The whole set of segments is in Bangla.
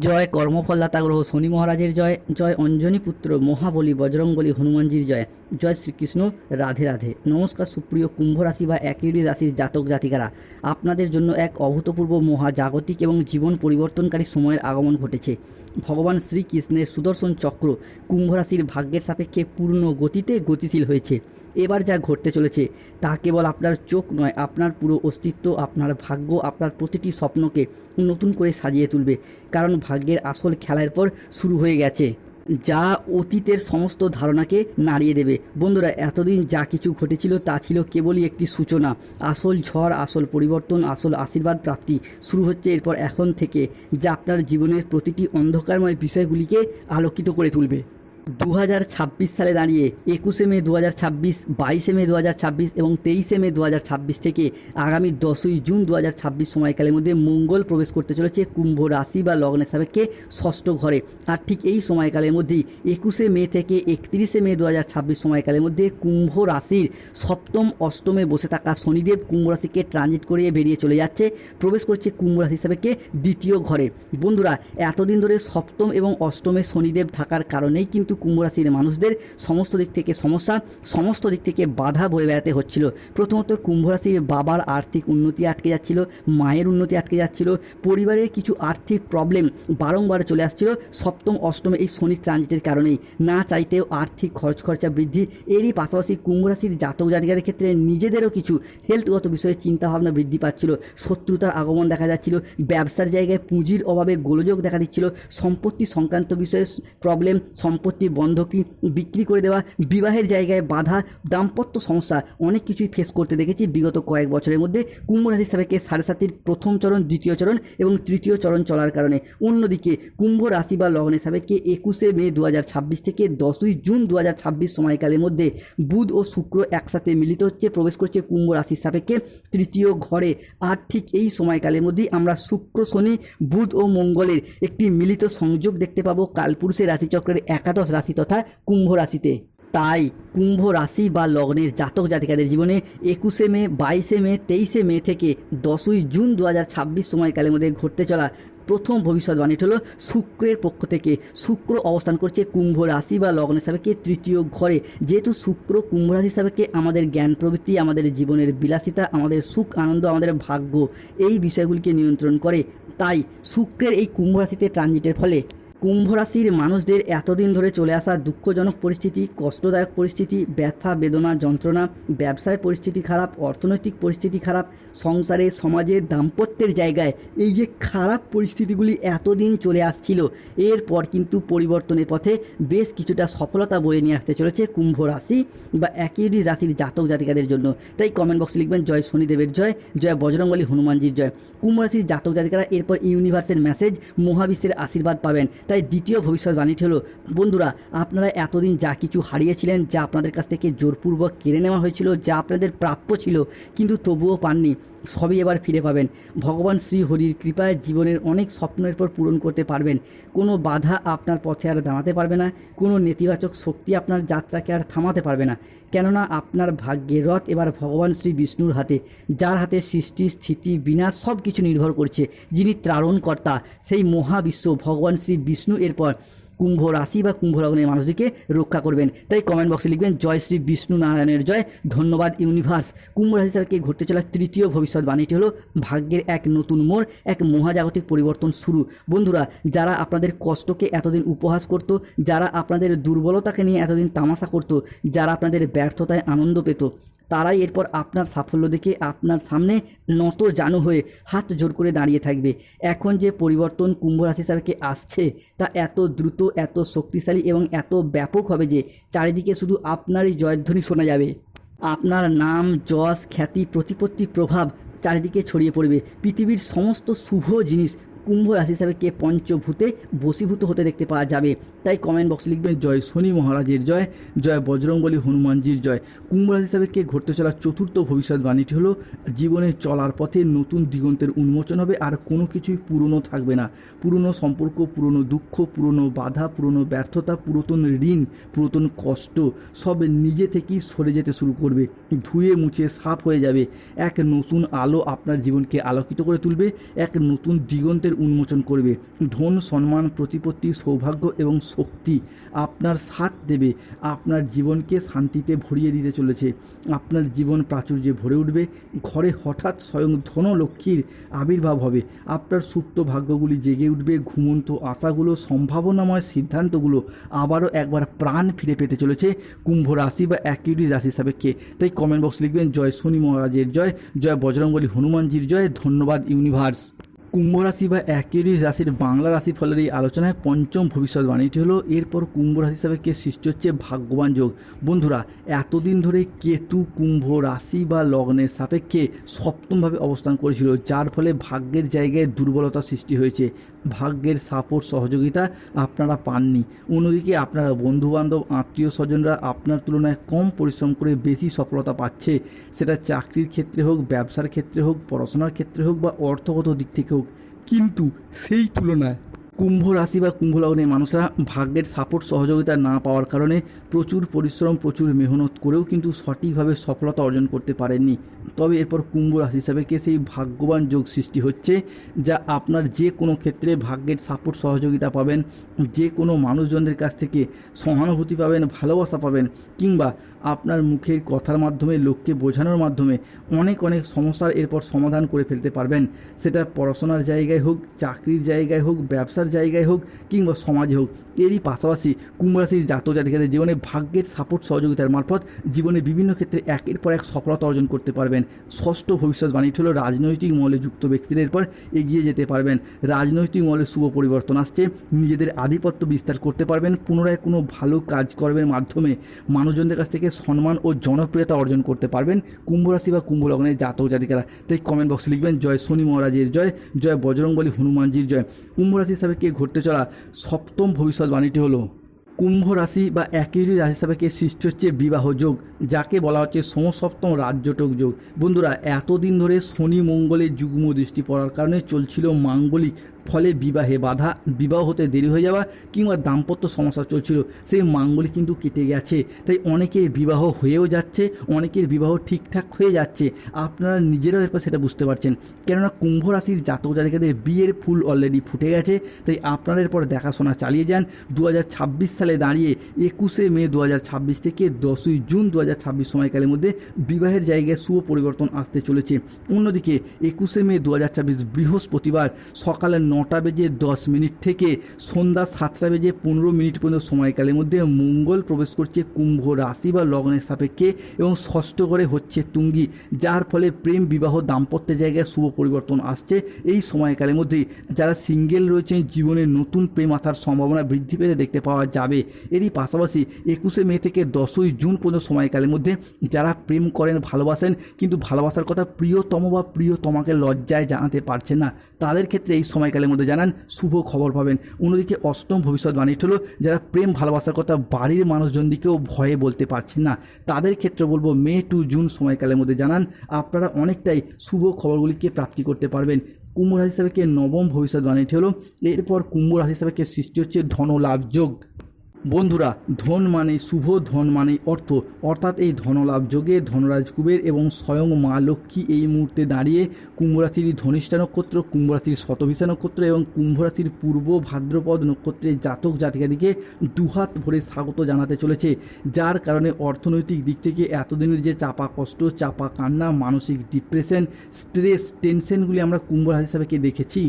জয় কর্মফলদাতা গ্রহ শনি মহারাজের জয়। জয় অঞ্জনী পুত্র মহাবলী বজরংবলী হনুমানজির জয়। জয় শ্রীকৃষ্ণ। রাধে রাধে। নমস্কার সুপ্রিয় কুম্ভ রাশি বা একই রাশির জাতক জাতিকারা, আপনাদের জন্য এক অভূতপূর্ব মহাজাগতিক এবং জীবন পরিবর্তনকারী সময়ের আগমন ঘটেছে। ভগবান শ্রীকৃষ্ণের সুদর্শন চক্র কুম্ভ রাশির ভাগ্যের সাপেক্ষে পূর্ণ গতিতে গতিশীল হয়েছে। এবার যা ঘটতে চলেছে তা কেবল আপনার চোখ নয়, আপনার পুরো অস্তিত্ব, আপনার ভাগ্য, আপনার প্রতিটি স্বপ্নকে নতুন করে সাজিয়ে তুলবে। কারণ ভাগ্যের আসল খেলার পর শুরু হয়ে গেছে, যা অতীতের সমস্ত ধারণাকে নাড়িয়ে দেবে। বন্ধুরা, এতদিন যা কিছু ঘটেছিল তা ছিল কেবলই একটি সূচনা। আসল ঝড়, আসল পরিবর্তন, আসল আশীর্বাদ প্রাপ্তি শুরু হচ্ছে এরপর এখন থেকে, যা আপনার জীবনের প্রতিটি অন্ধকারময় বিষয়গুলিকে আলোকিত করে তুলবে। 2026 সালে দাঁড়িয়ে 21শে মে 2026, 22শে মে 2026 এবং 23শে মে 2026 থেকে আগামী 10ই জুন 2026 সময়কালের মধ্যে মঙ্গল প্রবেশ করতে চলেছে কুম্ভ রাশি বা লগ্নের সাপেক্ষে ষষ্ঠ ঘরে। আর ঠিক এই সময়কালের মধ্যেই 21শে মে থেকে 31শে মে 2026 সময়কালের মধ্যে কুম্ভ রাশির সপ্তম অষ্টমে বসে থাকা শনিদেব কুম্ভ রাশিকে ট্রানজিট করিয়ে বেরিয়ে চলে যাচ্ছে, প্রবেশ করছে কুম্ভ রাশি সাপেক্ষে দ্বিতীয় ঘরে। বন্ধুরা, এতদিন ধরে সপ্তম এবং অষ্টমে শনিদেব থাকার কারণেই কিন্তু কুম্ভ রাশির মানুষদের সমস্ত দিক থেকে সমস্যা, সমস্ত দিক থেকে বাধা বয়ে বেড়াতে হচ্ছিল। প্রথমত কুম্ভ রাশির বাবার আর্থিক উন্নতি আটকে যাচ্ছিল, মায়ের উন্নতি আটকে যাচ্ছিল, পরিবারের কিছু আর্থিক প্রবলেম বারংবার চলে আসছিল সপ্তম অষ্টমে এই শনি ট্রানজিটের কারণেই। না চাইতেও আর্থিক খরচা বৃদ্ধি। এরই পাশাপাশি কুম্ভ রাশির জাতক জাতিকাদের ক্ষেত্রে নিজেদেরও কিছু হেলথগত বিষয়ে চিন্তাভাবনা বৃদ্ধি পাচ্ছিল, শত্রুতার আগমন দেখা যাচ্ছিল, ব্যবসার জায়গায় পুঁজির অভাবে গোলযোগ দেখা দিচ্ছিল, সম্পত্তি সংক্রান্ত বিষয়ে প্রবলেম, সম্পত্তি বন্ধকি বিক্রি করে দেওয়া, বিবাহের জায়গায় বাধা, দাম্পত্য সমস্যা, অনেক কিছুই ফেস করতে দেখেছি বিগত কয়েক বছরের মধ্যে কুম্ভ রাশির সাপেক্ষে সাড়ে সাতির প্রথম চরণ, দ্বিতীয় চরণ এবং তৃতীয় চরণ চলার কারণে। অন্যদিকে কুম্ভ রাশি বা লগ্নের সাপেক্ষে 21শে মে 2026 থেকে 10ই জুন 2026 সময়কালের মধ্যে বুধ ও শুক্র একসাথে মিলিত হচ্ছে, প্রবেশ করছে কুম্ভ রাশির সাপেক্ষে তৃতীয় ঘরে। আর ঠিক এই সময়কালের মধ্যেই আমরা শুক্র, শনি, বুধ ও মঙ্গলের একটি মিলিত সংযোগ দেখতে পাবো কালপুরুষের রাশিচক্রের একাদশ রাশি তথা কুম্ভ রাশিতে। তাই কুম্ভ রাশি বা লগ্নের জাতক জাতিকাদের জীবনে 21শে মে, 22শে মে, 23শে মে থেকে 10ই জুন 2026 সময়কালের মধ্যে ঘটতে চলা প্রথম ভবিষ্যৎবাণীটি হলো শুক্রের পক্ষ থেকে। শুক্র অবস্থান করছে কুম্ভ রাশি বা লগ্নের সাপেক্ষে তৃতীয় ঘরে। যেহেতু শুক্র কুম্ভ রাশি সাপেক্ষে আমাদের জ্ঞান প্রবৃত্তি, আমাদের জীবনের বিলাসিতা, আমাদের সুখ আনন্দ, আমাদের ভাগ্য, এই বিষয়গুলিকে নিয়ন্ত্রণ করে, তাই শুক্রের এই কুম্ভ রাশিতে ট্রানজিটের ফলে কুম্ভ রাশির মানুষদের এতদিন ধরে চলে আসা দুঃখজনক পরিস্থিতি, কষ্টদায়ক পরিস্থিতি, ব্যথা বেদনা যন্ত্রণা, ব্যবসায় পরিস্থিতি খারাপ, অর্থনৈতিক পরিস্থিতি খারাপ, সংসারে সমাজে দাম্পত্যের জায়গায় এই যে খারাপ পরিস্থিতিগুলি এতদিন চলে আসছিল, এরপর কিন্তু পরিবর্তনের পথে বেশ কিছুটা সফলতা বয়ে নিয়ে আসতে চলেছে কুম্ভ রাশি বা একই রাশির জাতক জাতিকাদের জন্য। তাই কমেন্ট বক্সে লিখবেন জয় শনিদেবের জয়, জয় বজরংবলী হনুমানজির জয়। কুম্ভ রাশির জাতক জাতিকারা এরপর ইউনিভার্সের মেসেজ, মহাবিশ্বের আশীর্বাদ পাবেন। তাই দ্বিতীয় ভবিষ্যৎবাণীটি হলো, বন্ধুরা, আপনারা এতদিন যা কিছু হারিয়েছিলেন, যা আপনাদের কাছ থেকে জোরপূর্বক কেড়ে নেওয়া হয়েছিল, যা আপনাদের প্রাপ্য ছিল কিন্তু তবুও পাননি, সবই এবার ফিরে পাবেন। ভগবান শ্রী হরির কৃপায় জীবনের অনেক স্বপ্নের পর পূরণ করতে পারবেন। কোনো বাধা আপনার পথে আর দাঁড়াতে পারবে না, কোনো নেতিবাচক শক্তি আপনার যাত্রাকে আর থামাতে পারবে না। কেননা আপনার ভাগ্যের রথ এবার ভগবান শ্রী বিষ্ণুর হাতে, যার হাতে সৃষ্টি, স্থিতি, বিনাশ সব কিছু নির্ভর করছে। যিনি ত্রারণকর্তা, সেই মহাবিশ্ব ভগবান শ্রী বিষ্ণু এরপর কুম্ভ রাশি বা কুম্ভ লগ্নের মানুষদেরকে রক্ষা করবেন। তাই কমেন্ট বক্সে লিখবেন জয় শ্রী বিষ্ণু নারায়ণের জয়, ধন্যবাদ ইউনিভার্স। কুম্ভ রাশি সাপেক্ষে ঘটতে চলা তৃতীয় ভবিষ্যৎবাণীটি হলো ভাগ্যের এক নতুন মোড়, এক মহাজাগতিক পরিবর্তন শুরু। বন্ধুরা, যারা আপনাদের কষ্টকে এতদিন উপহাস করত, যারা আপনাদের দুর্বলতাকে নিয়ে এতদিন তামাশা করত, যারা আপনাদের ব্যর্থতায় আনন্দ পেত, তারাই এরপর আপনার সাফল্য দেখে আপনার সামনে নত জানু হয়ে হাত জোর করে দাঁড়িয়ে থাকবে। এখন যে পরিবর্তন কুম্ভ রাশি সাপেক্ষে আসছে তা এত দ্রুত, এত শক্তিশালী এবং এত ব্যাপক হবে যে চারিদিকে শুধু আপনারই জয়ধ্বনি শোনা যাবে। আপনার নাম, যশ, খ্যাতি, প্রতিপত্তি, প্রভাব চারিদিকে ছড়িয়ে পড়বে। পৃথিবীর সমস্ত শুভ জিনিস কুম্ভ রাশি সাপেক্ষে পঞ্চভূতে বশীভূত হতে দেখতে পাওয়া যাবে। তাই কমেন্ট বক্সে লিখবেন জয় শনি মহারাজের জয়, জয় বজরংবলী হনুমানজির জয়। কুম্ভ রাশি সাপেক্ষে ঘটতে চলা চতুর্থ ভবিষ্যৎবাণীটি হলো জীবনে চলার পথে নতুন দিগন্তের উন্মোচন হবে, আর কোনো কিছুই পুরনো থাকবে না। পুরনো সম্পর্ক, পুরনো দুঃখ, পুরনো বাধা, পুরনো ব্যর্থতা, পুরাতন ঋণ, পুরাতন কষ্ট সব নিজে থেকেই সরে যেতে শুরু করবে, ধুয়ে মুছে সাফ হয়ে যাবে। এক নতুন আলো আপনার জীবনকে আলোকিত করে তুলবে, এক নতুন দিগন্তের উন্মোচন করবে। ধন, সম্মান, প্রতিপত্তি, সৌভাগ্য এবং শক্তি আপনার সাথ দেবে। আপনার জীবনকে শান্তিতে ভরিয়ে দিতে চলেছে। আপনার জীবন প্রাচুর্যে ভরে উঠবে। ঘরে হঠাৎ স্বয়ং ধনলক্ষ্মীর আবির্ভাব হবে। আপনার সুপ্ত ভাগ্যগুলি জেগে উঠবে। ঘুমন্ত আশাগুলো, সম্ভাবনাময় সিদ্ধান্তগুলো আবারও একবার প্রাণ ফিরে পেতে চলেছে কুম্ভ রাশি বা অ্যাকিউরিস রাশি সাপেক্ষে। তাই কমেন্ট বক্স লিখবেন জয় শনি মহারাজের জয়, জয় বজরংবলী হনুমানজির জয়। ধন্যবাদ ইউনিভার্স। কুম্ভ রাশি বা অ্যাকিউরিস রাশির বাংলা রাশিফলের এই আলোচনায় পঞ্চম ভবিষ্যৎবাণীটি হলো এরপর কুম্ভ রাশি সাপেক্ষে সৃষ্টি হচ্ছে ভাগ্যবান যোগ। বন্ধুরা, এতদিন ধরে কেতু কুম্ভ রাশি বা লগ্নের সাপেক্ষে সপ্তমভাবে অবস্থান করেছিল, যার ফলে ভাগ্যের জায়গায় দুর্বলতা সৃষ্টি হয়েছে। ভাগ্যের সাপোর্ট সহযোগিতা আপনারা পাননি। অন্যদিকে আপনারা বন্ধুবান্ধব আত্মীয় স্বজনরা আপনার তুলনায় কম পরিশ্রম করে বেশি সফলতা পাচ্ছে। সেটা চাকরির ক্ষেত্রে হোক, ব্যবসার ক্ষেত্রে হোক, পড়াশোনার ক্ষেত্রে হোক বা অর্থগত দিক থেকে হোক। কিন্তু সেই তুলনায় কুম্ভ রাশি বা কুম্ভ লগ্নের মানুষরা ভাগ্যের সাপোর্ট সহযোগিতা না পাওয়ার কারণে প্রচুর পরিশ্রম, প্রচুর মেহনত করেও কিন্তু সঠিকভাবে সফলতা অর্জন করতে পারেননি। তবে এরপর কুম্ভ রাশি হিসাবেকে সেই ভাগ্যবান যোগ সৃষ্টি হচ্ছে, যা আপনার যে কোনো ক্ষেত্রে ভাগ্যের সাপোর্ট সহযোগিতা পাবেন, যে কোনো মানুষজনদের কাছ থেকে সহানুভূতি পাবেন, ভালোবাসা পাবেন, কিংবা আপনার মুখের কথার মাধ্যমে, লোককে বোঝানোর মাধ্যমে অনেক অনেক সমস্যার এরপর সমাধান করে ফেলতে পারবেন। সেটা পড়াশোনার জায়গায় হোক, চাকরির জায়গায় হোক, ব্যবসার জায়গায় হোক, কিংবা সমাজে হোক। এরই পাশাপাশি কুম্ভ রাশির জাতক জাতিকাদের জীবনে ভাগ্যের সাপোর্ট সহযোগিতার মারফত জীবনে বিভিন্ন ক্ষেত্রে একের পর এক সফলতা অর্জন করতে পারবেন। ষষ্ঠ ভবিষ্যৎবাণীটি হলো রাজনৈতিক মহলে যুক্ত ব্যক্তিরা এরপর এগিয়ে যেতে পারবেন। রাজনৈতিক মহলে শুভ পরিবর্তন আসছে। নিজেদের আধিপত্য বিস্তার করতে পারবেন। পুনরায় কোনো ভালো কাজকর্মের মাধ্যমে মানুষজনদের কাছ থেকে সম্মান ও জনপ্রিয়তা অর্জন করতে পারবেন কুম্ভ রাশি বা কুম্ভ লগ্নের জাতক জাতিকারা। তাই কমেন্ট বক্সে লিখবেন জয় শনি মহারাজের জয়, জয় বজরংবলী হনুমানজির জয়। কুম্ভ রাশি হিসাবে ঘটতে চলা সপ্তম ভবিষ্যৎবাণীটি হলো কুম্ভ রাশি বা অ্যাকিউরিস রাশি সাপেক্ষে সৃষ্টি হচ্ছে বিবাহ যোগ, যাকে বলা হচ্ছে সমসপ্তম রাজ্যটক যোগ। বন্ধুরা, এতদিন ধরে শনি মঙ্গলের যুগ্ম দৃষ্টি পড়ার কারণে চলছিল মাঙ্গলিক, ফলে বিবাহে বাধা, বিবাহ হতে দেরি হয়ে যাওয়া কিংবা দাম্পত্য সমস্যা চলছিল, সেই মাঙ্গলিক কিন্তু কেটে গেছে। তাই অনেকের বিবাহ হয়েও যাচ্ছে, অনেকের বিবাহ ঠিকঠাক হয়ে যাচ্ছে। আপনারা নিজেরাও এরপর সেটা বুঝতে পারছেন, কেননা কুম্ভ রাশির জাতক জাতিকাদের বিয়ের ফুল অলরেডি ফুটে গেছে। তাই আপনারা এরপর দেখাশোনা চালিয়ে যান। 2026 সালে দাঁড়িয়ে 21শে মে 2026 থেকে 10ই জুন 2026 সময়কালের মধ্যে বিবাহের জায়গায় শুভ পরিবর্তন আসতে চলেছে। অন্যদিকে 21শে মে 2026 বৃহস্পতিবার সকালে 9টা বেজে 10 মিনিট থেকে সন্ধ্যা 7টা বেজে 15 মিনিট পর্যন্ত সময়কালের মধ্যে মঙ্গল প্রবেশ করছে কুম্ভ রাশি বা লগ্নের সাপেক্ষে এবং ষষ্ঠ ঘরে হচ্ছে তুঙ্গি, যার ফলে প্রেম, বিবাহ, দাম্পত্যের জায়গায় শুভ পরিবর্তন আসছে। এই সময়কালের মধ্যেই যারা সিঙ্গেল রয়েছেন, জীবনে নতুন প্রেম আসার সম্ভাবনা বৃদ্ধি পেতে দেখতে পাওয়া যাবে। এরই পাশাপাশি 21শে মে থেকে 10ই জুন পর্যন্ত সময়কালের মধ্যে যারা প্রেম করেন, ভালোবাসেন, কিন্তু ভালোবাসার কথা প্রিয়তম বা প্রিয়তমাকে লজ্জায় জানাতে পারছেন না, তাদের ক্ষেত্রে এই সময়কালের মধ্যে জানান শুভ খবর পাবেন। অন্যদিকে অষ্টম ভবিষ্যৎবাণীটি হলো যারা প্রেম ভালোবাসার কথা বাড়ির মানুষজনদিকেও ভয়ে বলতে পারছেন না, তাদের ক্ষেত্রে বলবো মে টু জুন সময়কালের মধ্যে জানান আপনারা অনেকটাই শুভ খবরগুলিকে প্রাপ্তি করতে পারবেন। কুম্ভ রাশি হিসাবে নবম ভবিষ্যৎবাণীটি হলো এরপর কুম্ভ রাশি হিসাবে সৃষ্টি হচ্ছে ধনলাভ যোগ। বন্ধুরা, ধন মানে শুভ, ধন মানে অর্থ, অর্থাৎ এই ধনলাভ যোগে ধনরাজ কুবের এবং স্বয়ং মা লক্ষ্মী এই মুহূর্তে দাঁড়িয়ে কুম্ভ রাশির ধনিষ্ঠা নক্ষত্র, কুম্ভ রাশির শতভিষা নক্ষত্র এবং কুম্ভ রাশির পূর্ব ভাদ্রপদ নক্ষত্রের জাতক জাতিকাদিকে দুহাত ভরে স্বাগত জানাতে চলেছে। যার কারণে অর্থনৈতিক দিক থেকে এতদিনের যে চাপা কষ্ট, চাপা কান্না, মানসিক ডিপ্রেশন, স্ট্রেস, টেনশনগুলি আমরা কুম্ভ রাশি হিসাবে দেখেছি,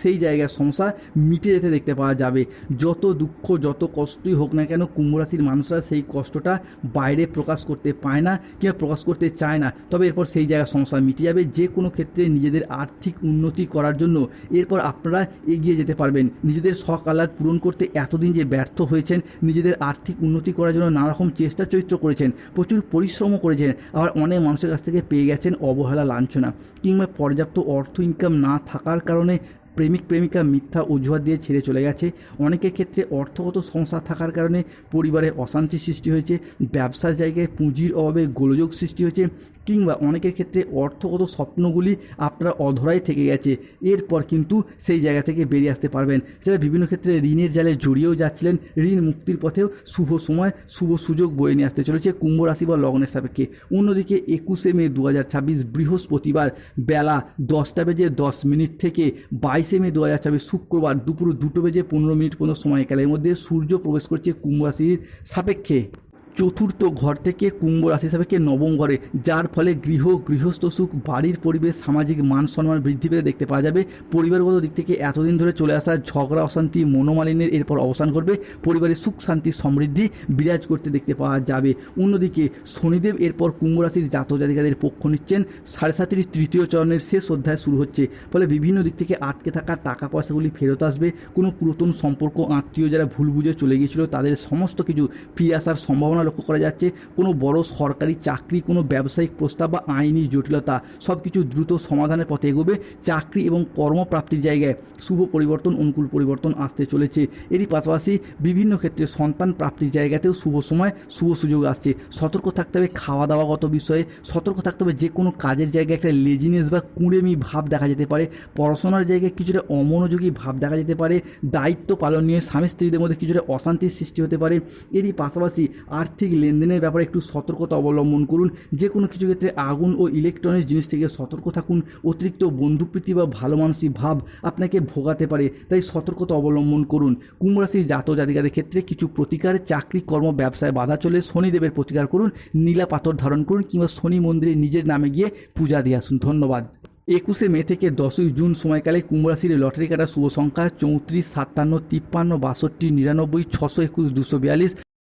সেই জায়গার সমস্যা মিটে যেতে দেখতে পাওয়া যাবে। যত দুঃখ, যত কষ্টই হোক না কেন, কুম্ভ রাশির মানুষরা সেই কষ্টটা বাইরে প্রকাশ করতে পায় না কিংবা প্রকাশ করতে চায় না। তবে এরপর সেই জায়গার সমস্যা মিটে যাবে। যে কোনো ক্ষেত্রে নিজেদের আর্থিক উন্নতি করার জন্য এরপর আপনারা এগিয়ে যেতে পারবেন। নিজেদের শখ আহ্লাদ পূরণ করতে এতদিন যে ব্যর্থ হয়েছেন, নিজেদের আর্থিক উন্নতি করার জন্য নানা রকম চেষ্টা চরিত্র করেছেন, প্রচুর পরিশ্রমও করেছেন, আবার অনেক মানুষের কাছ থেকে পেয়ে গেছেন অবহেলা, লাঞ্ছনা কিংবা পর্যাপ্ত অর্থ ইনকাম না থাকার কারণে প্রেমিক প্রেমিকা মিথ্যা অজুহাত দিয়ে ছেড়ে চলে গেছে। অনেকের ক্ষেত্রে অর্থগত সমস্যা থাকার কারণে পরিবারে অশান্তি সৃষ্টি হয়েছে, ব্যবসার জায়গায় পুঁজির অভাবে গোলযোগ সৃষ্টি হয়েছে, কিংবা অনেকের ক্ষেত্রে অর্থগত স্বপ্নগুলি আপনার অধরাই থেকে গেছে। এরপর কিন্তু সেই জায়গা থেকে বেরিয়ে আসতে পারবেন। যারা বিভিন্ন ক্ষেত্রে ঋণের জালে জড়িয়েও যাচ্ছিলেন, ঋণ মুক্তির পথেও শুভ সময়, শুভ সুযোগ বয়ে নিয়ে আসতে চলেছে কুম্ভ রাশি বা লগ্নের সাপেক্ষে। অন্যদিকে 21শে মে 2026 বৃহস্পতিবার বেলা 10টা বেজে 10 মিনিট থেকে 22 22 মে 2024 শুক্রবার দুপুর 2:15 পর্যন্ত সময়কালের মধ্যে সূর্য প্রবেশ করছে কুম্ভ রাশির সাপেক্ষে চতুর্থ ঘর থেকে কুম্ভ রাশি সাপেক্ষে নবম ঘরে, যার ফলে গৃহস্থ সুখ, বাড়ির পরিবেশ, সামাজিক মান সম্মান বৃদ্ধি পেতে দেখতে পাওয়া যাবে। পরিবারগত দিক থেকে এতদিন ধরে চলে আসা ঝগড়া অশান্তি মনোমালিন্যের এরপর অবসান করবে। পরিবারে সুখ শান্তি সমৃদ্ধি বিরাজ করতে দেখতে পাওয়া যাবে। অন্যদিকে শনিদেব এরপর কুম্ভ রাশির জাতক জাতিকাদের পক্ষ নিচ্ছেন। 7.5 তৃতীয় চরণের শেষ অধ্যায় শুরু হচ্ছে, ফলে বিভিন্ন দিক থেকে আটকে থাকা টাকা পয়সাগুলি ফেরত আসবে। কোনো পুরাতন সম্পর্ক, আত্মীয় যারা ভুল বুঝে চলে গিয়েছিল তাদের সমস্ত কিছু ফিরে আসার সম্ভাবনা লক্ষ্য করা যাচ্ছে। কোনো বড় সরকারি চাকরি, কোনো ব্যবসায়িক প্রস্তাব বা আইনি জটিলতা সব কিছু দ্রুত সমাধানের পথে এগোবে। চাকরি এবং কর্মপ্রাপ্তির জায়গায় শুভ পরিবর্তন, অনুকূল পরিবর্তন আসতে চলেছে। এরই পাশাপাশি বিভিন্ন ক্ষেত্রে সন্তান প্রাপ্তির জায়গাতেও শুভ সময়, শুভ সুযোগ আসছে। সতর্ক থাকতে হবে খাওয়া দাওয়াগত বিষয়ে, সতর্ক থাকতে হবে যে কোনো কাজের জায়গায় একটা লেজিনেস বা কুঁড়েমি ভাব দেখা যেতে পারে। পড়াশোনার জায়গায় কিছুটা অমনোযোগী ভাব দেখা যেতে পারে। দায়িত্ব পালন নিয়ে স্বামী স্ত্রীদের মধ্যে কিছুটা অশান্তির সৃষ্টি হতে পারে। এরই পাশাপাশি আর্থিক লেনদেনের ব্যাপারে একটু সতর্কতা অবলম্বন করুন। যে কোনো কিছু ক্ষেত্রে আগুন ও ইলেকট্রনিক জিনিস থেকে সতর্ক থাকুন। অতিরিক্ত বন্ধুপ্রীতি বা ভালো মানসিক ভাব আপনাকে ভোগাতে পারে, তাই সতর্কতা অবলম্বন করুন। কুম্ভ রাশির জাতক জাতিকাদের ক্ষেত্রে কিছু প্রতিকার, চাকরি কর্ম ব্যবসায় বাধা চলে শনিদেবের প্রতিকার করুন, নীলা পাথর ধারণ করুন কিংবা শনি মন্দিরে নিজের নামে গিয়ে পূজা দিয়ে আসুন। ধন্যবাদ। 21 মে থেকে 10 জুন সময়কালে কুম্ভ রাশির লটারি কাটার শুভ সংখ্যা 34, 57, 53, 62, 99, 621, 242।